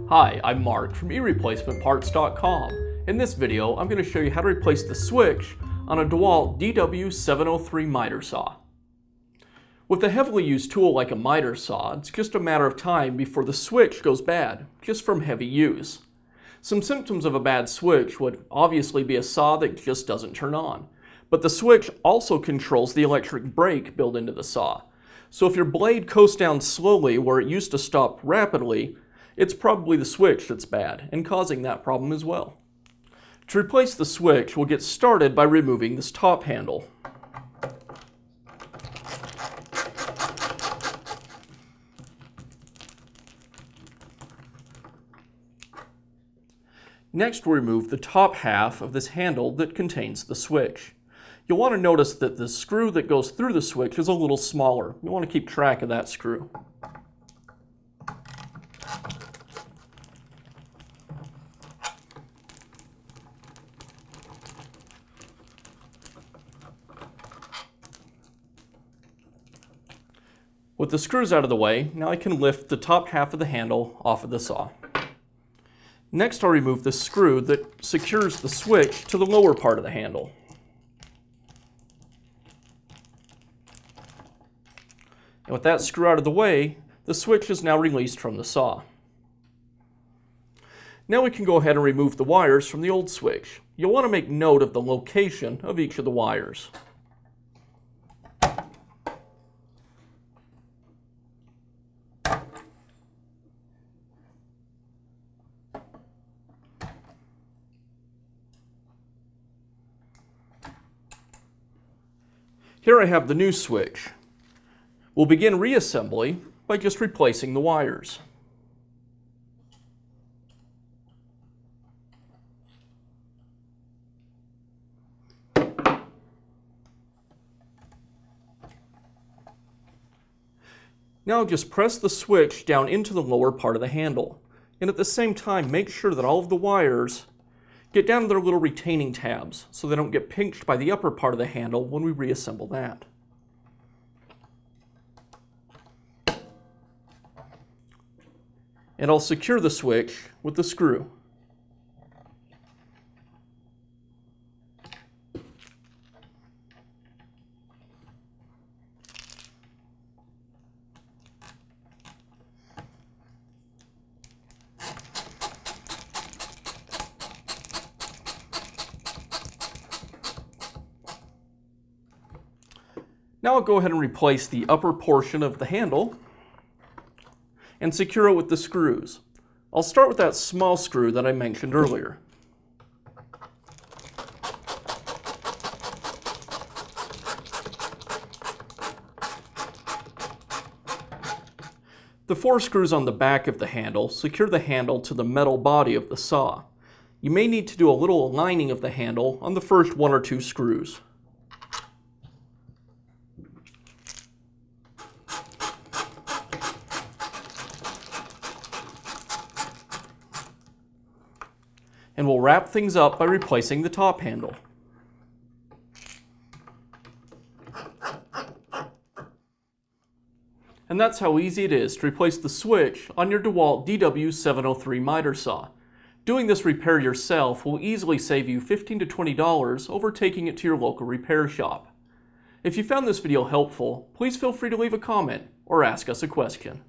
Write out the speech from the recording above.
Hi, I'm Mark from eReplacementParts.com. In this video, I'm going to show you how to replace the switch on a DeWALT DW703 miter saw. With a heavily used tool like a miter saw, it's just a matter of time before the switch goes bad, just from heavy use. Some symptoms of a bad switch would obviously be a saw that just doesn't turn on. But the switch also controls the electric brake built into the saw. So if your blade coasts down slowly where it used to stop rapidly, it's probably the switch that's bad and causing that problem as well. To replace the switch, we'll get started by removing this top handle. Next, we'll remove the top half of this handle that contains the switch. You'll want to notice that the screw that goes through the switch is a little smaller. You want to keep track of that screw. With the screws out of the way, now I can lift the top half of the handle off of the saw. Next, I'll remove the screw that secures the switch to the lower part of the handle. And with that screw out of the way, the switch is now released from the saw. Now we can go ahead and remove the wires from the old switch. You'll want to make note of the location of each of the wires. Here I have the new switch. We'll begin reassembly by just replacing the wires. Now just press the switch down into the lower part of the handle, and at the same time make sure that all of the wires get down to their little retaining tabs so they don't get pinched by the upper part of the handle when we reassemble that. And I'll secure the switch with the screw. Now I'll go ahead and replace the upper portion of the handle and secure it with the screws. I'll start with that small screw that I mentioned earlier. The 4 screws on the back of the handle secure the handle to the metal body of the saw. You may need to do a little aligning of the handle on the first 1 or 2 screws. And we'll wrap things up by replacing the top handle. And that's how easy it is to replace the switch on your DeWALT DW703 miter saw. Doing this repair yourself will easily save you $15 to $20 over taking it to your local repair shop. If you found this video helpful, please feel free to leave a comment or ask us a question.